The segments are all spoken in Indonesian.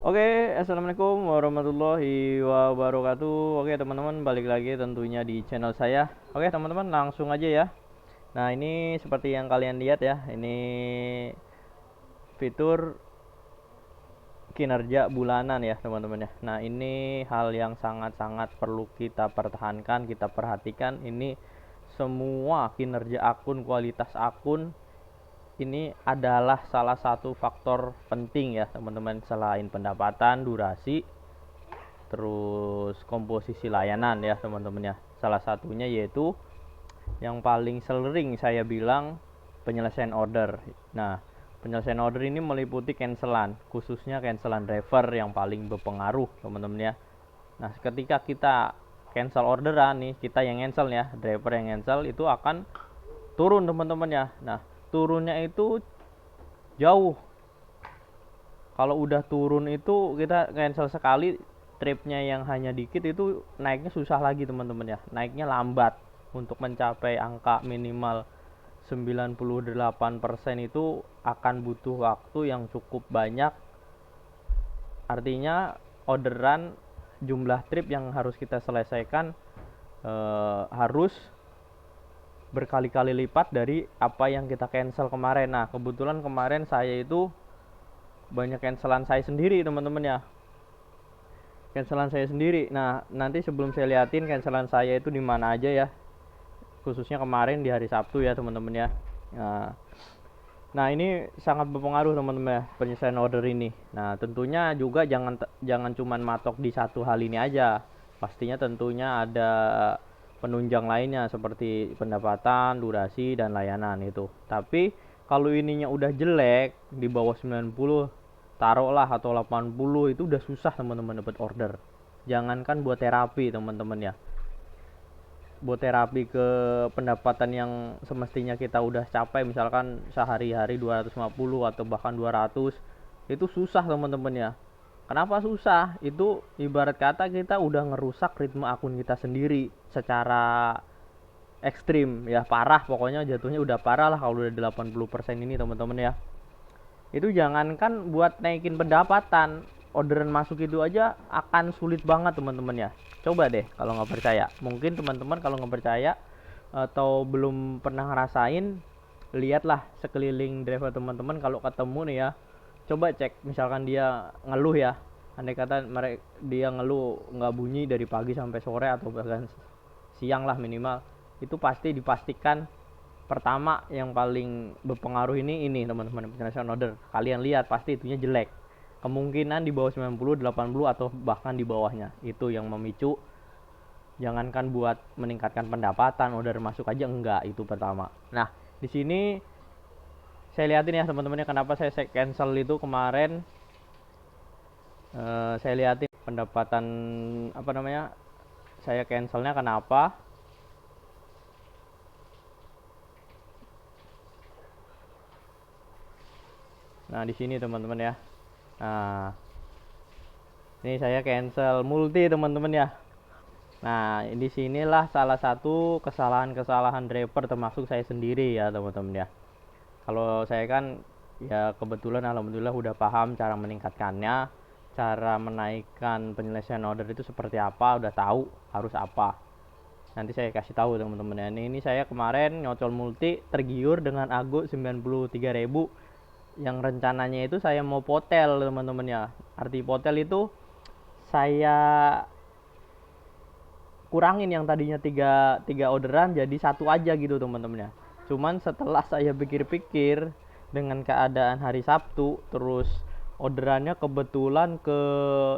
Oke, assalamualaikum warahmatullahi wabarakatuh. Oke, teman-teman, balik lagi tentunya di channel saya. Oke, teman-teman, langsung aja ya. Nah, ini seperti yang kalian lihat ya, ini fitur kinerja bulanan ya, teman-teman ya. Nah, ini hal yang sangat-sangat perlu kita pertahankan, kita perhatikan. Ini semua kinerja akun, kualitas akun ini adalah salah satu faktor penting ya, teman-teman, selain pendapatan, durasi, terus komposisi layanan ya, teman-teman ya. Salah satunya yaitu yang paling sering saya bilang penyelesaian order. Nah, penyelesaian order ini meliputi cancelan, khususnya cancelan driver yang paling berpengaruh, teman-teman ya. Nah, ketika kita cancel orderan nih, kita yang cancel ya, driver yang cancel itu akan turun, teman-teman ya. Nah, turunnya itu jauh. Kalau udah turun itu kita cancel sekali, tripnya yang hanya dikit itu naiknya susah lagi, teman-teman ya. Naiknya lambat. Untuk mencapai angka minimal 98% itu akan butuh waktu yang cukup banyak. Artinya orderan, jumlah trip yang harus kita selesaikan harus berkali-kali lipat dari apa yang kita cancel kemarin. Nah, kebetulan kemarin saya itu banyak cancelan saya sendiri, teman-teman ya. Cancelan saya sendiri. Nah, nanti sebelum saya liatin cancelan saya itu di mana aja ya. Khususnya kemarin di hari Sabtu ya, teman-teman ya. Nah, ini sangat berpengaruh, teman-teman ya, penyelesaian order ini. Nah, tentunya juga jangan cuman matok di satu hal ini aja. Pastinya tentunya ada penunjang lainnya seperti pendapatan, durasi, dan layanan itu. Tapi kalau ininya udah jelek di bawah 90, taruhlah, atau 80, itu udah susah, teman-teman, dapat order. Jangankan buat terapi, teman-teman ya. Buat terapi ke pendapatan yang semestinya kita udah capai, misalkan sehari-hari 250 atau bahkan 200, itu susah, teman-teman ya. Kenapa susah? Itu ibarat kata kita udah ngerusak ritme akun kita sendiri secara ekstrim ya, parah pokoknya, jatuhnya udah parah lah kalau udah 80% ini, teman-teman ya. Itu jangankan buat naikin pendapatan, orderan masuk itu aja akan sulit banget, teman-teman ya. Coba deh kalau nggak percaya, mungkin teman-teman kalau nggak percaya atau belum pernah ngerasain, lihatlah sekeliling driver teman-teman. Kalau ketemu nih ya, coba cek, misalkan dia ngeluh ya, andai kata dia ngeluh nggak bunyi dari pagi sampai sore atau bahkan siang lah minimal, itu pasti dipastikan pertama yang paling berpengaruh ini teman-teman, penyelesaian order. Kalian lihat pasti itunya jelek, kemungkinan di bawah 90, 80 atau bahkan di bawahnya. Itu yang memicu, jangankan buat meningkatkan pendapatan, order masuk aja enggak, itu pertama. Nah, di sini saya lihatin ya, teman-temannya, kenapa saya cancel itu kemarin. Saya lihatin pendapatan, apa namanya, saya cancelnya kenapa. Nah, di sini, teman-teman ya. Nah, ini saya cancel multi, teman-teman ya. Nah, di sinilah salah satu kesalahan-kesalahan driver, termasuk saya sendiri ya, teman-teman ya. Kalau saya kan ya kebetulan alhamdulillah udah paham cara meningkatkannya, cara menaikkan penyelesaian order itu seperti apa, udah tahu harus apa. Nanti saya kasih tahu, teman-teman ya. Ini saya kemarin nyocol multi, tergiur dengan Ago 93.000 yang rencananya itu saya mau potel, teman-teman ya. Arti potel itu saya kurangin yang tadinya tiga orderan jadi satu aja gitu, teman-teman ya. Cuman setelah saya pikir-pikir, dengan keadaan hari Sabtu, terus orderannya kebetulan ke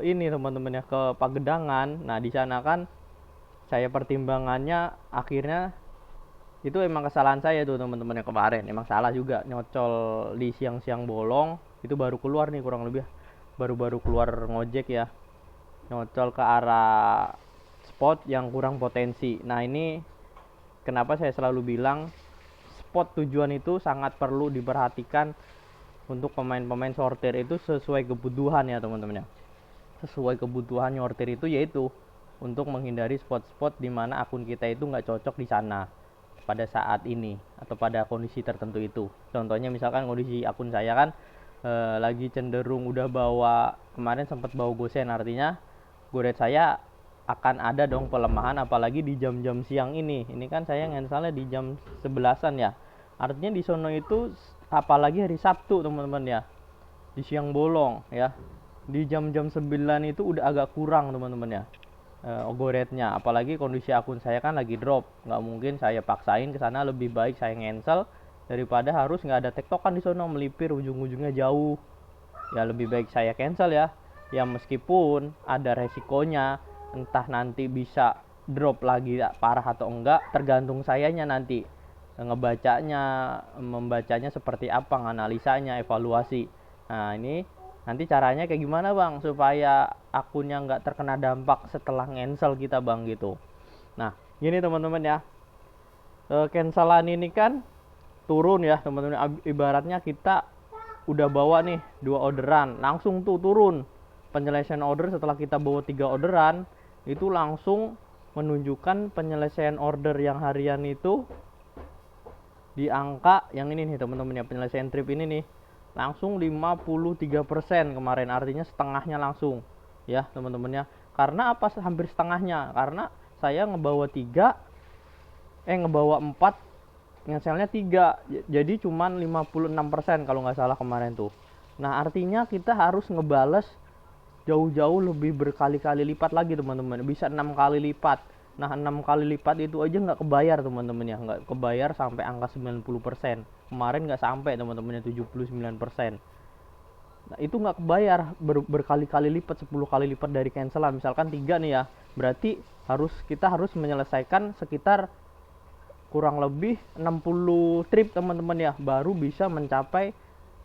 ini, teman-teman ya, ke Pagedangan. Nah, di sana kan saya pertimbangannya akhirnya itu emang kesalahan saya tuh, teman-teman, yang kemarin emang salah juga, nyocol di siang-siang bolong. Itu baru keluar nih, kurang lebih baru-baru keluar ngojek ya, nyocol ke arah spot yang kurang potensi. Nah, ini kenapa saya selalu bilang spot tujuan itu sangat perlu diperhatikan untuk pemain-pemain sortir itu sesuai kebutuhan ya, teman-teman ya. Sesuai kebutuhan sortir itu yaitu untuk menghindari spot-spot di mana akun kita itu nggak cocok di sana pada saat ini atau pada kondisi tertentu itu. Contohnya misalkan kondisi akun saya kan lagi cenderung udah bawa, kemarin sempat bawa gosen, artinya goret saya akan ada dong pelemahan, apalagi di jam-jam siang ini kan saya ngensalnya di jam 11-an ya, artinya di sono itu apalagi hari Sabtu teman-teman ya, di siang bolong ya, di jam-jam 9 itu udah agak kurang teman-teman ya, goretnya, apalagi kondisi akun saya kan lagi drop, nggak mungkin saya paksain ke sana, lebih baik saya ngensel daripada harus nggak ada tektokan di sono, melipir ujung-ujungnya jauh ya, lebih baik saya cancel ya. Ya meskipun ada resikonya, entah nanti bisa drop lagi parah atau enggak, tergantung sayanya nanti ngebacanya, membacanya seperti apa, analisanya, evaluasi. Nah ini nanti caranya kayak gimana bang supaya akunnya nggak terkena dampak setelah cancel kita bang gitu. Nah gini teman-teman ya, cancelan ini kan turun ya teman-teman, ibaratnya kita udah bawa nih 2 orderan, langsung tuh turun penyelesaian order. Setelah kita bawa 3 orderan itu langsung menunjukkan penyelesaian order yang harian itu di angka yang ini nih teman-teman ya, penyelesaian trip ini nih langsung 53% kemarin, artinya setengahnya langsung ya teman-teman ya. Karena apa hampir setengahnya? Karena saya ngebawa 4, ngeselnya 3, jadi cuman 56% kalau nggak salah kemarin tuh. Nah artinya kita harus ngebales jauh-jauh lebih berkali-kali lipat lagi teman-teman, bisa 6 kali lipat. Nah 6 kali lipat itu aja nggak kebayar teman-teman ya, nggak kebayar sampai angka 90%. Kemarin nggak sampai teman-teman ya, 79%. Nah itu nggak kebayar berkali-kali lipat, 10 kali lipat dari cancelan. Misalkan 3 nih ya, berarti kita harus menyelesaikan sekitar kurang lebih 60 trip teman-teman ya, baru bisa mencapai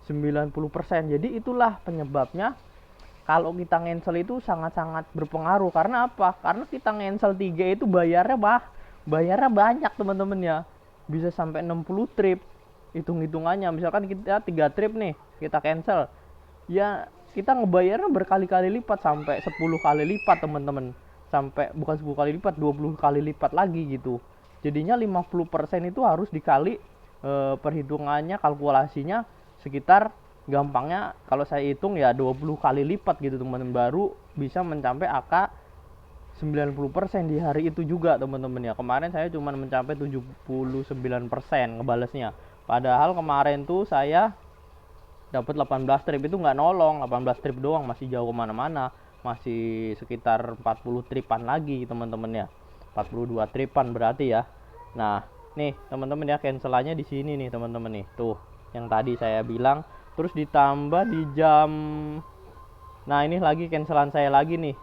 90%. Jadi itulah penyebabnya kalau kita cancel itu sangat-sangat berpengaruh. Karena apa? Karena kita cancel 3 itu bayarnya banyak teman-teman ya, bisa sampai 60 trip hitung-hitungannya. Misalkan kita 3 trip nih kita cancel ya, kita ngebayarnya berkali-kali lipat, sampai 10 kali lipat teman-teman, sampai bukan 10 kali lipat, 20 kali lipat lagi gitu. Jadinya 50% itu harus dikali, perhitungannya, kalkulasinya sekitar, gampangnya kalau saya hitung ya 20 kali lipat gitu teman-teman, baru bisa mencapai angka 90% di hari itu juga teman-teman ya. Kemarin saya cuma mencapai 79% ngebalesnya, padahal kemarin tuh saya dapat 18 trip, itu nggak nolong, 18 trip doang, masih jauh kemana-mana, masih sekitar 40 tripan lagi teman-teman ya, 42 tripan berarti ya. Nah nih teman-teman ya, cancelannya di sini nih teman-teman nih, tuh yang tadi saya bilang, terus ditambah di jam, nah ini lagi cancelan saya lagi nih,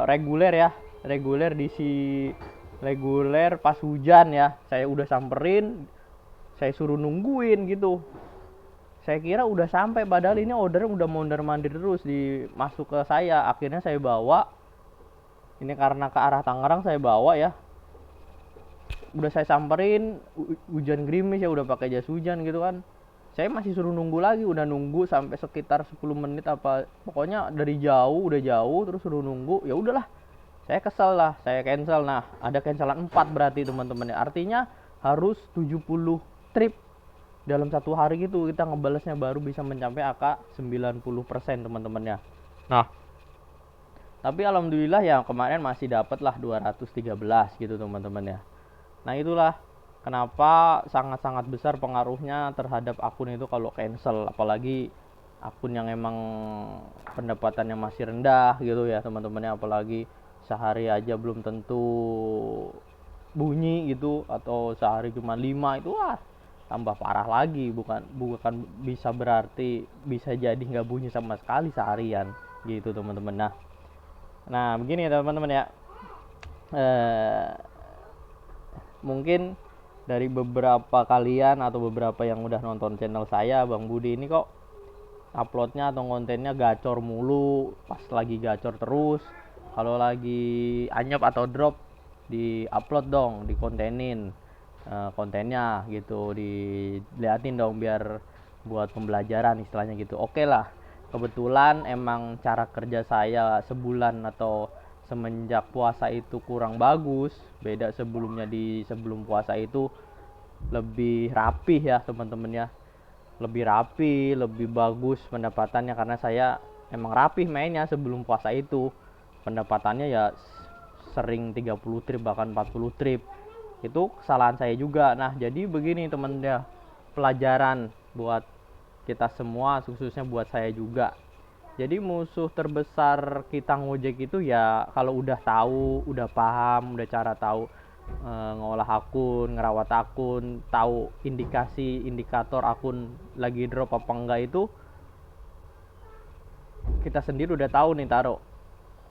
reguler ya, reguler reguler pas hujan ya, saya udah samperin, saya suruh nungguin gitu, saya kira udah sampai, padahal ini order udah mondar mandir terus masuk ke saya. Akhirnya saya bawa ini, karena ke arah Tangerang saya bawa ya, udah saya samperin, hujan gerimis ya, udah pakai jas hujan gitu kan, saya masih suruh nunggu lagi, udah nunggu sampai sekitar 10 menit apa, pokoknya dari jauh, udah jauh terus suruh nunggu. Ya udahlah, saya kesel lah, saya cancel. Nah ada cancelan 4 berarti teman-teman ya, artinya harus 70 trip dalam satu hari gitu kita ngebalesnya, baru bisa mencapai angka 90% teman-teman ya. Nah tapi alhamdulillah ya kemarin masih dapat lah 213 gitu teman-teman ya. Nah itulah kenapa sangat-sangat besar pengaruhnya terhadap akun itu kalau cancel, apalagi akun yang emang pendapatannya masih rendah gitu ya teman-teman ya, apalagi sehari aja belum tentu bunyi gitu, atau sehari cuma 5, itu wah tambah parah lagi, bukan bisa berarti bisa jadi nggak bunyi sama sekali seharian gitu teman-teman. Nah begini teman-teman ya, mungkin dari beberapa kalian atau beberapa yang udah nonton channel saya, Bang Budi ini kok uploadnya atau kontennya gacor mulu, pas lagi gacor terus, kalau lagi anyep atau drop di upload dong, dikontenin, kontennya gitu, diliatin dong biar buat pembelajaran istilahnya gitu. Oke lah, kebetulan emang cara kerja saya sebulan atau semenjak puasa itu kurang bagus, beda sebelumnya. Di sebelum puasa itu lebih rapih ya teman-teman ya, lebih rapi, lebih bagus pendapatannya, karena saya emang rapih mainnya sebelum puasa itu. Pendapatannya ya sering 30 trip bahkan 40 trip. Itu kesalahan saya juga. Nah, jadi begini teman ya, pelajaran buat kita semua, khususnya buat saya juga. Jadi musuh terbesar kita ngojek itu ya kalau udah tahu, udah paham, udah cara tahu ngolah akun, ngerawat akun, tahu indikasi indikator akun lagi drop apa enggak, itu kita sendiri udah tahu nih taruh.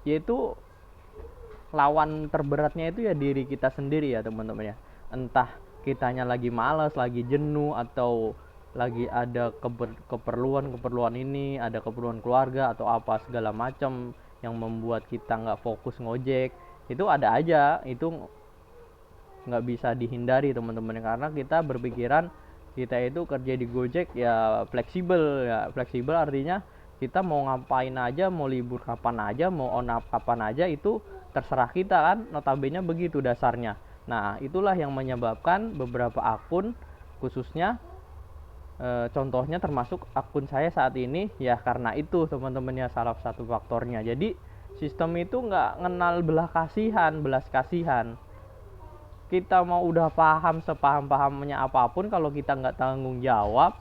Yaitu lawan terberatnya itu ya diri kita sendiri ya teman-teman ya. Entah kitanya lagi malas, lagi jenuh, atau lagi ada keperluan ini, ada keperluan keluarga atau apa segala macam yang membuat kita nggak fokus ngojek. Itu ada aja, itu nggak bisa dihindari teman-teman, karena kita berpikiran kita itu kerja di Gojek ya fleksibel. Ya fleksibel artinya kita mau ngapain aja, mau libur kapan aja, mau on up kapan aja, itu terserah kita kan, notabene begitu dasarnya. Nah itulah yang menyebabkan beberapa akun, khususnya contohnya termasuk akun saya saat ini ya, karena itu teman-teman ya, salah satu faktornya. Jadi sistem itu nggak kenal belas kasihan. Kita mau udah paham sepaham-pahamnya apapun, kalau kita nggak tanggung jawab,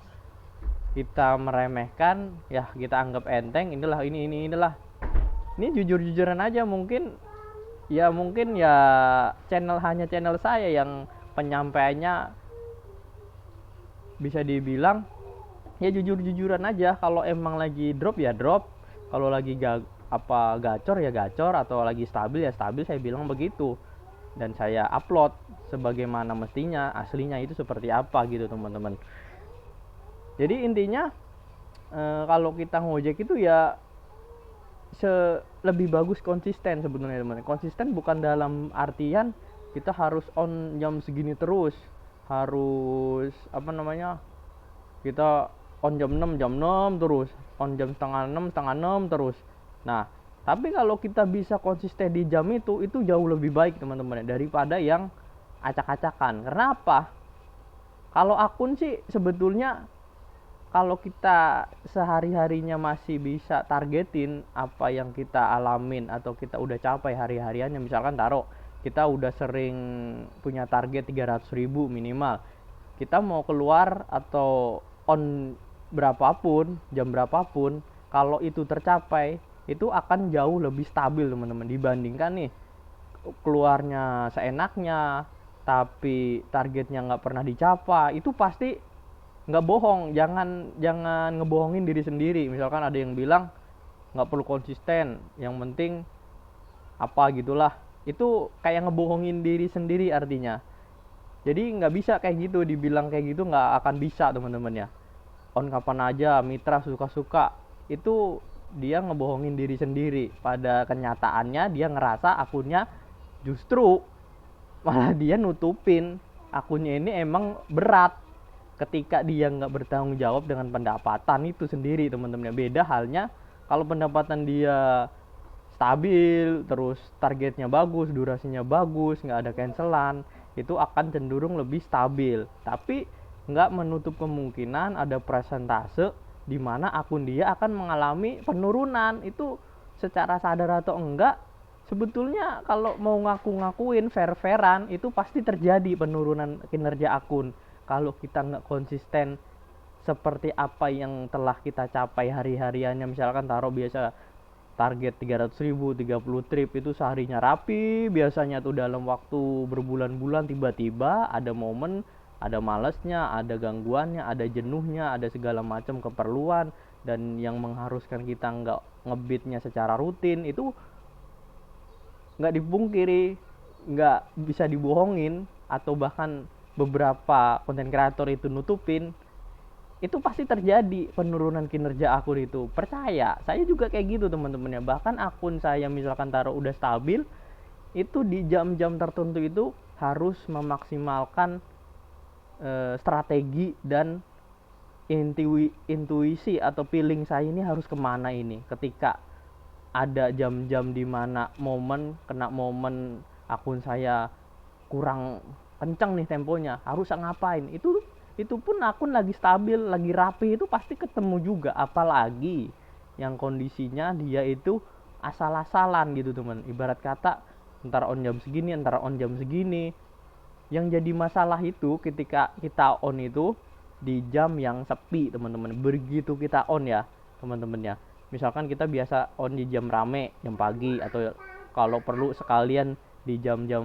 kita meremehkan, ya kita anggap enteng, inilah. Ini jujur-jujuran aja, mungkin ya hanya channel saya yang penyampaiannya bisa dibilang ya jujur-jujuran aja. Kalau emang lagi drop ya drop, kalau lagi gacor ya gacor, atau lagi stabil ya stabil, saya bilang begitu. Dan saya upload sebagaimana mestinya, aslinya itu seperti apa gitu teman-teman. Jadi intinya kalau kita ngojek itu ya lebih bagus konsisten sebenarnya teman-teman. Konsisten bukan dalam artian kita harus on jam segini terus, harus kita on jam 6 terus, on jam setengah 6 terus. Nah tapi kalau kita bisa konsisten di jam itu jauh lebih baik teman-teman, daripada yang acak-acakan. Kenapa? Kalau akun sih sebetulnya, kalau kita sehari-harinya masih bisa targetin apa yang kita alamin atau kita udah capai hari-hariannya, misalkan taruh kita udah sering punya target 300.000 minimal, kita mau keluar atau on berapapun, jam berapapun, kalau itu tercapai, itu akan jauh lebih stabil teman-teman, dibandingkan nih keluarnya seenaknya tapi targetnya nggak pernah dicapai. Itu pasti nggak bohong. Jangan ngebohongin diri sendiri. Misalkan ada yang bilang nggak perlu konsisten, yang penting apa gitulah, itu kayak ngebohongin diri sendiri artinya. Jadi nggak bisa kayak gitu, dibilang kayak gitu nggak akan bisa teman-teman ya. On kapan aja, mitra suka-suka, itu dia ngebohongin diri sendiri. Pada kenyataannya dia ngerasa akunnya justru malah dia nutupin akunnya ini emang berat, ketika dia nggak bertanggung jawab dengan pendapatan itu sendiri teman-teman. Beda halnya kalau pendapatan dia stabil, terus targetnya bagus, durasinya bagus, nggak ada cancelan, itu akan cenderung lebih stabil. Tapi nggak menutup kemungkinan ada persentase di mana akun dia akan mengalami penurunan. Itu secara sadar atau enggak, sebetulnya kalau mau ngakuin fair-fairan, itu pasti terjadi penurunan kinerja akun kalau kita nggak konsisten seperti apa yang telah kita capai hari-hariannya. Misalkan taruh biasa target 300.000, 30 trip, itu seharinya rapi, biasanya tuh dalam waktu berbulan-bulan tiba-tiba ada momen, ada malesnya, ada gangguannya, ada jenuhnya, ada segala macam keperluan, dan yang mengharuskan kita nggak ngebitnya secara rutin, itu nggak dipungkiri, nggak bisa dibohongin, atau bahkan beberapa konten kreator itu nutupin, itu pasti terjadi penurunan kinerja akun itu. Percaya, saya juga kayak gitu teman-teman ya. Bahkan akun saya misalkan taruh udah stabil, itu di jam-jam tertentu itu harus memaksimalkan strategi dan intuisi atau feeling saya ini harus kemana ini. Ketika ada jam-jam dimana kena momen akun saya kurang kencang nih temponya, harus ngapain, itu itu pun akun lagi stabil, lagi rapi itu pasti ketemu juga. Apalagi yang kondisinya dia itu asal-asalan gitu teman, ibarat kata ntar on jam segini, ntar on jam segini. Yang jadi masalah itu ketika kita on itu di jam yang sepi teman-teman. Begitu kita on ya teman-teman ya, misalkan kita biasa on di jam rame, jam pagi, atau kalau perlu sekalian di jam-jam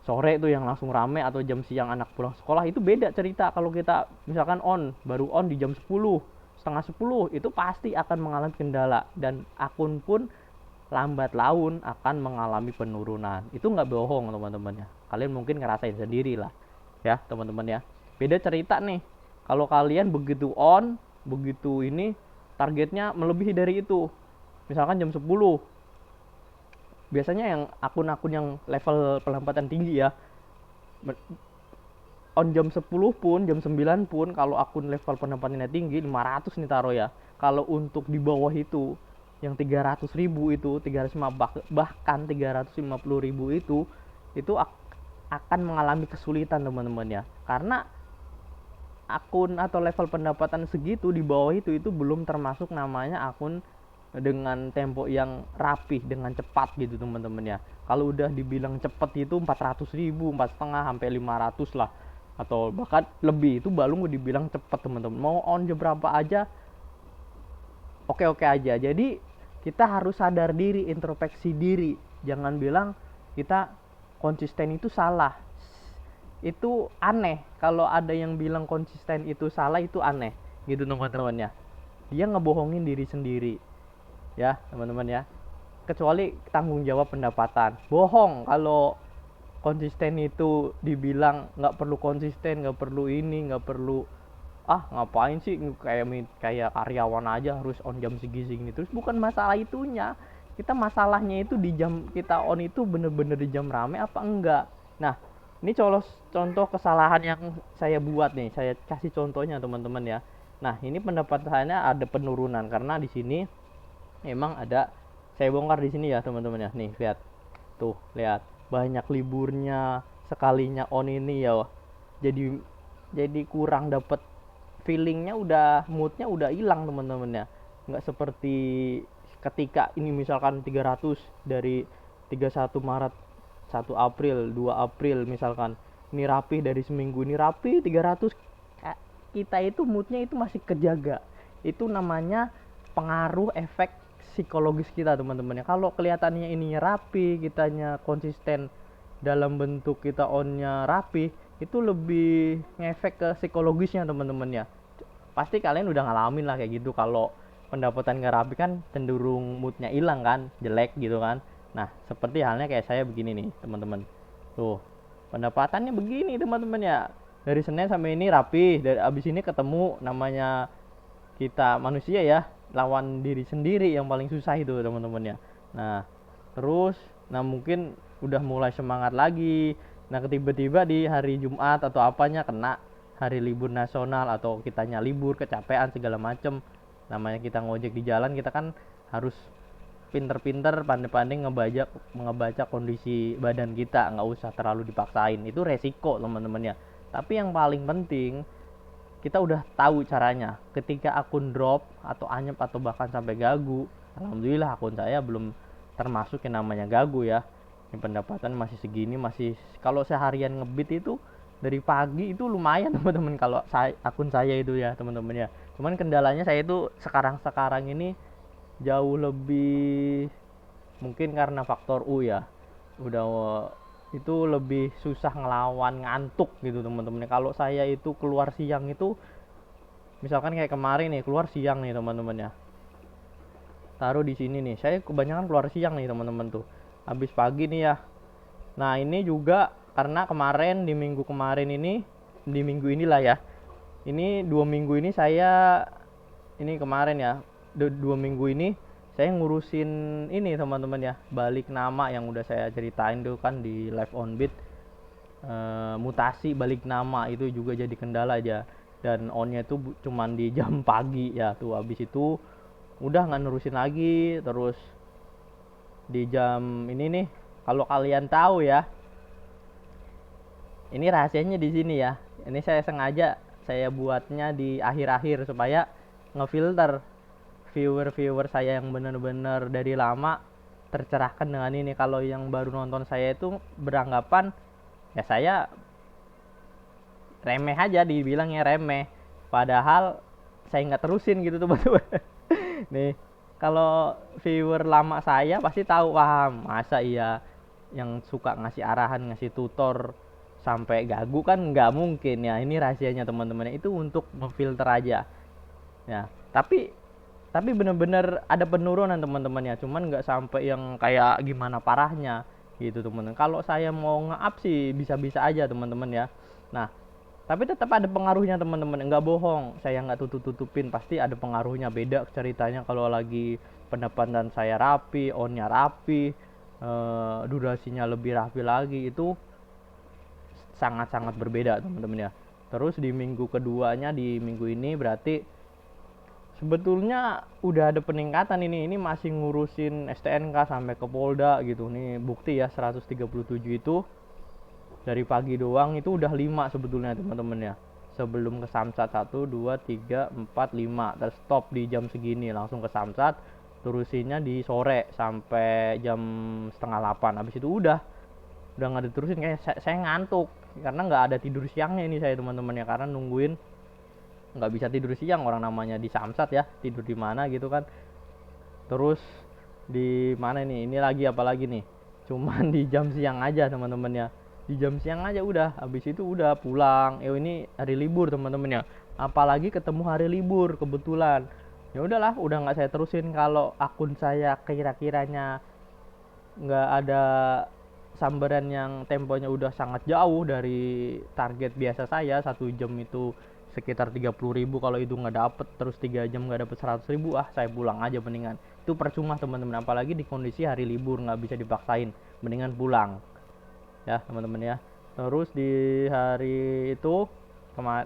sore tuh yang langsung rame, atau jam siang anak pulang sekolah, itu beda cerita. Kalau kita misalkan baru on di jam 10, setengah 10, itu pasti akan mengalami kendala, dan akun pun lambat laun akan mengalami penurunan. Itu nggak bohong teman-teman ya, kalian mungkin ngerasain sendiri lah ya teman-teman ya. Beda cerita nih kalau kalian begitu on, begitu ini targetnya melebihi dari itu, misalkan jam 10. Biasanya yang akun-akun yang level penempatan tinggi ya, on jam 10 pun, jam 9 pun, kalau akun level penempatannya tinggi 500 nih taruh ya. Kalau untuk di bawah itu yang 300.000 itu, 350, bahkan 350.000 itu akan mengalami kesulitan teman-teman ya. Karena akun atau level pendapatan segitu di bawah itu belum termasuk namanya akun dengan tempo yang rapih, dengan cepat gitu teman-teman ya. Kalau udah dibilang cepat itu 400.000, 4,5 sampai 500 lah, atau bahkan lebih, itu baru dibilang cepat teman-teman. Mau on jam berapa aja oke-oke aja. Jadi kita harus sadar diri, introspeksi diri. Jangan bilang kita konsisten itu salah. Itu aneh. Kalau ada yang bilang konsisten itu salah, itu aneh gitu teman-teman ya. Dia ngebohongin diri sendiri ya teman-teman ya. Kecuali tanggung jawab pendapatan, bohong kalau konsisten itu dibilang nggak perlu konsisten, nggak perlu ini, nggak perlu, ngapain sih kayak karyawan aja harus on jam segini. Terus bukan masalah itunya, kita masalahnya itu di jam kita on itu bener-bener di jam rame apa enggak. Nah ini contoh kesalahan yang saya buat nih, saya kasih contohnya teman-teman ya. Nah ini pendapatannya ada penurunan karena di sini emang ada, saya bongkar di sini ya teman-teman ya. Nih lihat tuh, lihat banyak liburnya, sekalinya on ini ya, jadi kurang dapet feelingnya, udah moodnya udah hilang teman-teman ya. Nggak seperti ketika ini misalkan 300 dari 31 Maret, 1 April, 2 April misalkan, ini rapi dari seminggu ini rapi 300, kita itu moodnya itu masih kejaga. Itu namanya pengaruh efek psikologis kita teman-teman ya. Kalau kelihatannya ininya rapi, kitanya konsisten dalam bentuk kita onnya rapi, itu lebih ngefek ke psikologisnya teman-teman ya. Pasti kalian udah ngalamin lah kayak gitu. Kalau pendapatan nggak rapi kan cenderung moodnya hilang kan, jelek gitu kan. Nah seperti halnya kayak saya begini nih teman-teman. Tuh pendapatannya begini teman-teman ya. Dari Senin sampai ini rapi, dari abis ini ketemu namanya kita manusia ya, lawan diri sendiri yang paling susah itu teman-teman ya. Nah terus, nah mungkin udah mulai semangat lagi. Nah tiba-tiba di hari Jumat atau apanya kena hari libur nasional, atau kitanya libur, kecapean segala macem. Namanya kita ngojek di jalan, kita kan harus pinter-pinter, pandai-pandai ngebaca kondisi badan kita, nggak usah terlalu dipaksain. Itu resiko teman-teman ya. Tapi yang paling penting, kita udah tahu caranya. Ketika akun drop atau anyep atau bahkan sampai gagu, alhamdulillah akun saya belum termasuk yang namanya gagu ya. Ini pendapatan masih segini, masih kalau seharian ngebit itu dari pagi itu lumayan teman-teman, kalau akun saya itu ya teman-teman ya. Cuman kendalanya saya itu sekarang ini jauh lebih, mungkin karena faktor U ya, udah itu lebih susah ngelawan ngantuk gitu teman-teman. Kalau saya itu keluar siang itu, misalkan kayak kemarin nih keluar siang nih teman-teman ya, taruh di sini nih, saya kebanyakan keluar siang nih teman-teman tuh, habis pagi nih ya. Nah ini juga karena kemarin, di minggu kemarin ini, di minggu inilah ya, ini 2 minggu ini saya, ini kemarin ya, 2 minggu ini saya ngurusin ini teman-teman ya, balik nama yang udah saya ceritain tuh kan di live on beat. Mutasi balik nama itu juga jadi kendala aja, dan onnya itu cuman di jam pagi ya tuh. Habis itu udah nggak nerusin lagi. Terus di jam ini nih, kalau kalian tahu ya, ini rahasianya di sini ya, Ini saya sengaja saya buatnya di akhir-akhir supaya ngefilter viewer-viewer saya yang bener-bener dari lama tercerahkan dengan ini. Kalau yang baru nonton saya itu beranggapan ya saya remeh aja, dibilangnya remeh, padahal saya nggak terusin gitu teman-teman. Nih, kalau viewer lama saya pasti tahu, paham, masa iya yang suka ngasih arahan, ngasih tutor sampai gagu kan nggak mungkin ya. Ini rahasianya teman-teman, itu untuk memfilter aja ya. Tapi bener-bener ada penurunan teman-teman ya, cuman nggak sampai yang kayak gimana parahnya gitu teman-teman. Kalau saya mau nge-up sih bisa-bisa aja teman-teman ya. Nah, tapi tetap ada pengaruhnya teman-teman, nggak bohong, saya nggak tutup-tutupin, pasti ada pengaruhnya. Beda ceritanya kalau lagi pendapatan saya rapi, onnya rapi, durasinya lebih rapi lagi, itu sangat-sangat berbeda teman-teman ya. Terus di minggu keduanya, di minggu ini berarti sebetulnya udah ada peningkatan. Ini masih ngurusin STNK sampai ke Polda gitu. Nih bukti ya, 137 itu dari pagi doang itu udah 5 sebetulnya teman-teman ya. Sebelum ke Samsat 1, 2, 3, 4, 5 terus stop di jam segini, langsung ke Samsat, terusinnya di sore sampai jam setengah 8. Habis itu udah nggak diterusin. Kayak saya ngantuk karena nggak ada tidur siangnya ini saya teman-teman ya, karena nungguin, nggak bisa tidur siang, orang namanya di Samsat ya, tidur di mana gitu kan. Terus di mana ini lagi apa lagi nih, cuman di jam siang aja teman-teman ya, di jam siang aja udah, habis itu udah pulang. Ini hari libur teman-teman ya, apalagi ketemu hari libur kebetulan, ya udahlah, udah nggak saya terusin. Kalau akun saya kira-kiranya nggak ada sambaran yang temponya udah sangat jauh dari target biasa saya, 1 jam itu sekitar 30.000, kalau itu nggak dapet, terus 3 jam nggak dapet 100.000, saya pulang aja mendingan. Itu percuma teman-teman, apalagi di kondisi hari libur nggak bisa dipaksain, mendingan pulang ya teman-teman ya. Terus di hari itu,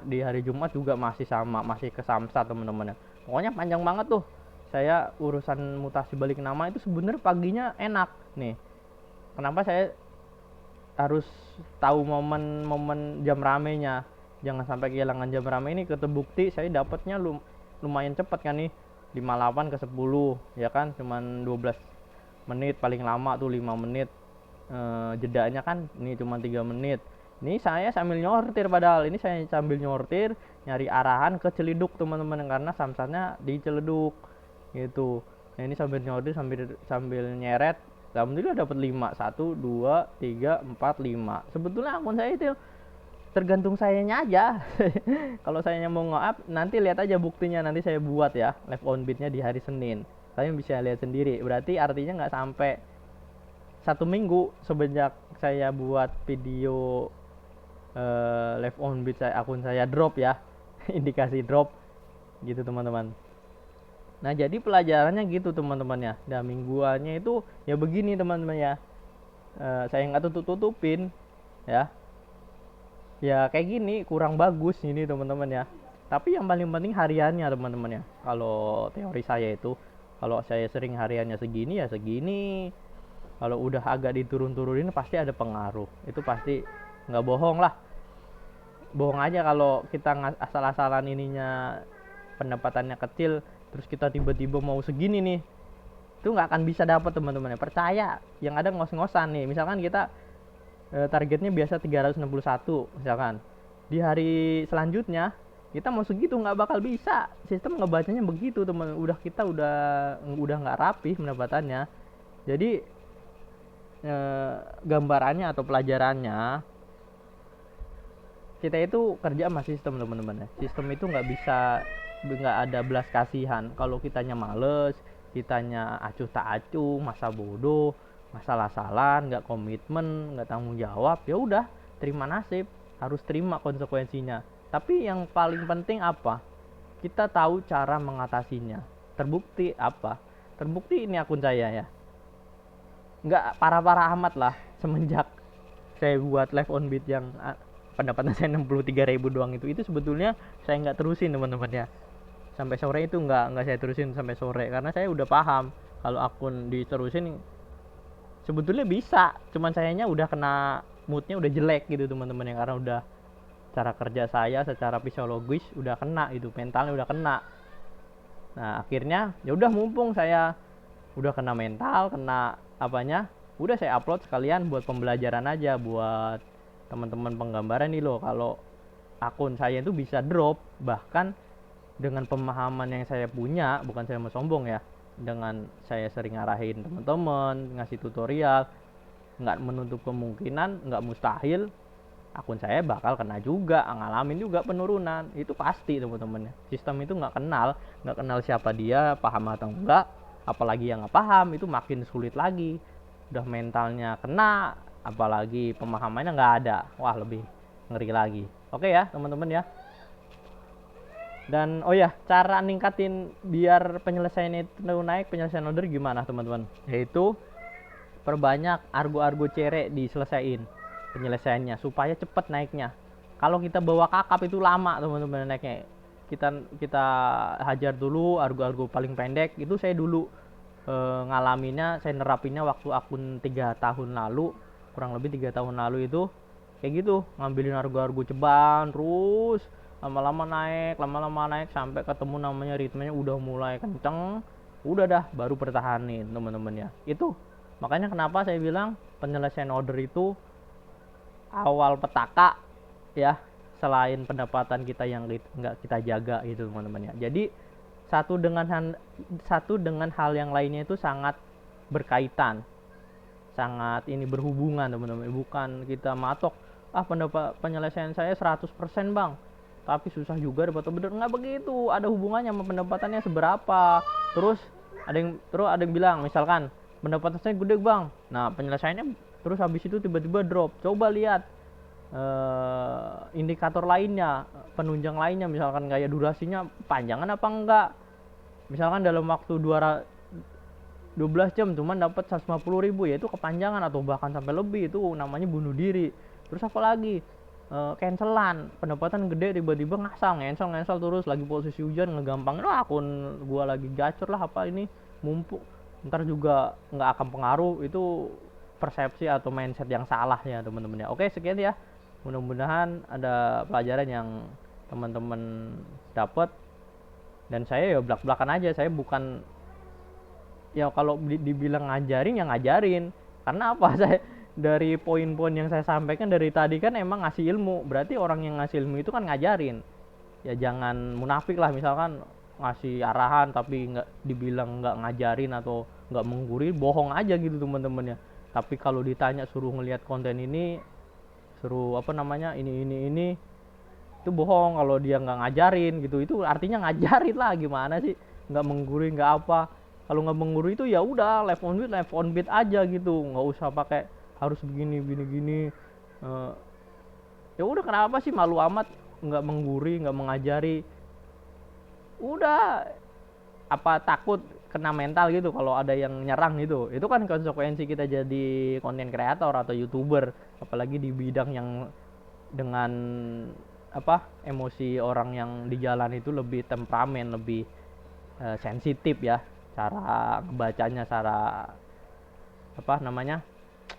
di hari Jumat juga masih sama, masih ke Samsat teman-teman ya. Pokoknya panjang banget tuh. Saya urusan mutasi balik nama itu sebenarnya paginya enak nih. Kenapa saya harus tahu momen-momen jam ramenya, jangan sampai kehilangan jam rame. Ini ketebukti saya dapatnya lumayan cepat kan nih, 58 ke 10 ya kan, cuman 12 menit paling lama tuh, 5 menit jedanya kan, ini cuma 3 menit. Ini saya sambil nyortir, padahal ini saya sambil nyortir nyari arahan ke Ciledug teman-teman, karena Samsatnya di Ciledug gitu. Nah ini sambil nyortir, sambil nyeret, alhamdulillah dapat 5, 1, 2, 3, 4, 5. Sebetulnya akun saya itu tergantung sayanya aja. Kalau sayanya mau nge-up, nanti lihat aja buktinya, nanti saya buat ya live on beatnya di hari Senin, kalian bisa lihat sendiri. Berarti artinya nggak sampai 1 minggu semenjak saya buat video live on beat saya, akun saya drop ya. Indikasi drop gitu teman-teman. Nah jadi pelajarannya gitu teman-teman ya. Dan mingguannya itu ya begini teman-teman ya. Saya nggak tutupin ya. Ya kayak gini kurang bagus ini teman-teman ya. Tapi yang paling penting hariannya teman-teman ya. Kalau teori saya itu, kalau saya sering hariannya segini ya segini. Kalau udah agak diturun-turunin pasti ada pengaruh. Itu pasti, nggak bohong lah. Bohong aja kalau kita asal-asalan ininya pendapatannya kecil, terus kita tiba-tiba mau segini nih, itu nggak akan bisa dapat teman-teman ya. Percaya, yang ada ngos-ngosan nih. Misalkan kita targetnya biasa 361 misalkan, di hari selanjutnya kita mau segitu nggak bakal bisa. Sistem ngebacanya begitu teman. Kita udah nggak rapi pendapatannya. Jadi gambarannya atau pelajarannya, kita itu kerja sama sistem teman-teman ya. Sistem itu nggak ada belas kasihan. Kalau kitanya males, kitanya acuh tak acuh, masa bodoh, masalah-salan, nggak komitmen, nggak tanggung jawab, ya udah terima nasib, harus terima konsekuensinya. Tapi yang paling penting apa? Kita tahu cara mengatasinya. Terbukti apa? Terbukti ini akun saya ya, nggak parah-parah amat lah. Semenjak saya buat live on beat yang pendapatan saya 63.000 doang, itu sebetulnya saya nggak terusin teman-teman ya. Sampai sore itu nggak saya terusin sampai sore, karena saya udah paham kalau akun diterusin sebetulnya bisa, cuman sayanya udah kena moodnya udah jelek gitu teman-teman ya, karena udah cara kerja saya secara fisiologis udah kena, itu mentalnya udah kena. Nah akhirnya ya udah, mumpung saya udah kena mental, kena apanya, udah saya upload sekalian buat pembelajaran aja buat teman-teman penggambaran nih loh, kalau akun saya itu bisa drop. Bahkan dengan pemahaman yang saya punya, bukan saya mau sombong ya, dengan saya sering ngarahin teman-teman, ngasih tutorial, nggak menutup kemungkinan, nggak mustahil akun saya bakal kena juga, ngalamin juga penurunan. Itu pasti teman-teman ya. Sistem itu nggak kenal siapa dia, paham atau enggak. Apalagi yang nggak paham itu makin sulit lagi. Udah mentalnya kena, apalagi pemahamannya nggak ada, wah lebih ngeri lagi. Oke ya teman-teman ya. Dan oh ya, cara ningkatin biar penyelesaian itu naik, penyelesaian order gimana teman-teman? Yaitu perbanyak argo-argo cere diselesaiin penyelesaiannya supaya cepet naiknya. Kalau kita bawa kakap itu lama teman-teman naiknya. Kita hajar dulu argo-argo paling pendek. Itu saya dulu ngalaminnya, saya nerapinnya waktu akun 3 tahun lalu, kurang lebih 3 tahun lalu itu kayak gitu, ngambilin argo-argo ceban terus lama-lama naik sampai ketemu namanya ritmenya udah mulai kenceng, udah dah baru pertahanin teman-teman ya. Itu makanya kenapa saya bilang penyelesaian order itu awal petaka ya, selain pendapatan kita yang nggak kita jaga gitu teman-teman ya. Jadi satu dengan hal yang lainnya itu sangat berkaitan, sangat ini berhubungan teman-teman. Bukan kita matok pendapat penyelesaian saya 100% bang, tapi susah juga dapat order. Nggak begitu, ada hubungannya sama pendapatannya seberapa. Terus ada yang bilang misalkan pendapatan saya gede bang, nah penyelesaiannya terus habis itu tiba-tiba drop. Coba lihat indikator lainnya, penunjang lainnya, misalkan kayak durasinya panjangan apa enggak. Misalkan dalam waktu 12 jam cuman dapat 150.000, ya itu kepanjangan atau bahkan sampai lebih, itu namanya bunuh diri. Terus apa lagi? Cancelan, pendapatan gede tiba-tiba ngensel terus, lagi posisi hujan ngegampangin lah akun gua lagi gacor lah apa ini, mumpuk ntar juga nggak akan pengaruh. Itu persepsi atau mindset yang salah ya teman-teman ya. Oke sekian ya, mudah-mudahan ada pelajaran yang teman-teman dapat. Dan saya ya belak-belakan aja, saya bukan ya kalau dibilang ngajarin ya ngajarin, karena apa saya dari poin-poin yang saya sampaikan dari tadi kan emang ngasih ilmu, berarti orang yang ngasih ilmu itu kan ngajarin. Ya jangan munafik lah, misalkan ngasih arahan tapi nggak dibilang nggak ngajarin atau nggak menggurui, bohong aja gitu teman-teman ya. Tapi kalau ditanya suruh ngelihat konten ini, suruh apa namanya ini itu bohong kalau dia nggak ngajarin gitu. Itu artinya ngajarin lah, gimana sih, nggak menggurui nggak apa. Kalau nggak menggurui itu ya udah live on beat aja gitu, nggak usah pakai harus begini. Ya udah, kenapa sih malu amat, nggak menggurui, nggak mengajari. Udah, apa takut kena mental gitu kalau ada yang nyerang gitu. Itu kan konsekuensi kita jadi konten kreator atau youtuber, apalagi di bidang yang dengan emosi orang yang di jalan itu lebih temperamen, lebih sensitif ya, cara ngebacanya, cara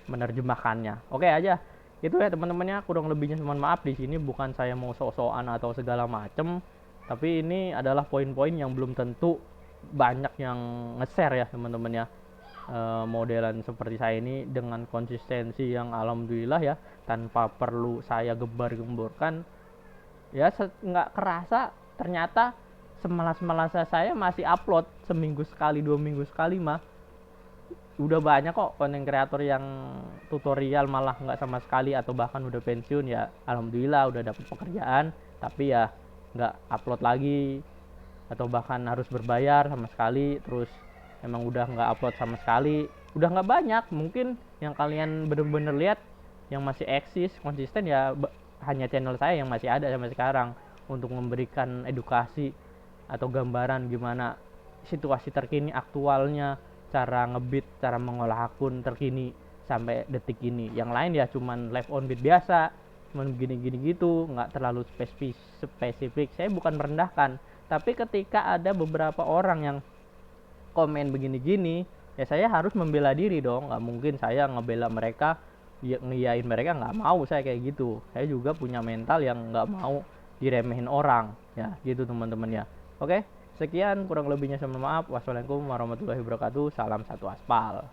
menerjemahkannya. Oke aja itu ya teman-temannya, kurang lebihnya mohon maaf. Di sini bukan saya mau sok-sokan atau segala macem, tapi ini adalah poin-poin yang belum tentu banyak yang nge-share ya teman-teman ya. Modelan seperti saya ini dengan konsistensi yang alhamdulillah ya, tanpa perlu saya gembar-gemborkan ya, nggak kerasa ternyata semalas-malasnya saya masih upload seminggu sekali, 2 minggu sekali mah udah banyak kok konten kreator yang tutorial malah nggak sama sekali atau bahkan udah pensiun ya. Alhamdulillah udah dapet pekerjaan, tapi ya nggak upload lagi atau bahkan harus berbayar sama sekali. Terus emang udah nggak upload sama sekali, udah nggak banyak. Mungkin yang kalian bener-bener lihat yang masih eksis konsisten ya hanya channel saya yang masih ada sampai sekarang, untuk memberikan edukasi atau gambaran gimana situasi terkini aktualnya, cara ngebit, cara mengolah akun terkini sampai detik ini. Yang lain ya cuman live on beat biasa, cuman gini-gini gitu, nggak terlalu spesifik. Saya bukan merendahkan, tapi ketika ada beberapa orang yang komen begini-gini, ya saya harus membela diri dong. Nggak mungkin saya ngebela mereka ngiyain mereka, nggak mau saya kayak gitu. Saya juga punya mental yang nggak mau diremehin orang ya, gitu teman-teman ya. Oke, sekian kurang lebihnya, saya mohon maaf. Wassalamualaikum warahmatullahi wabarakatuh. Salam satu aspal.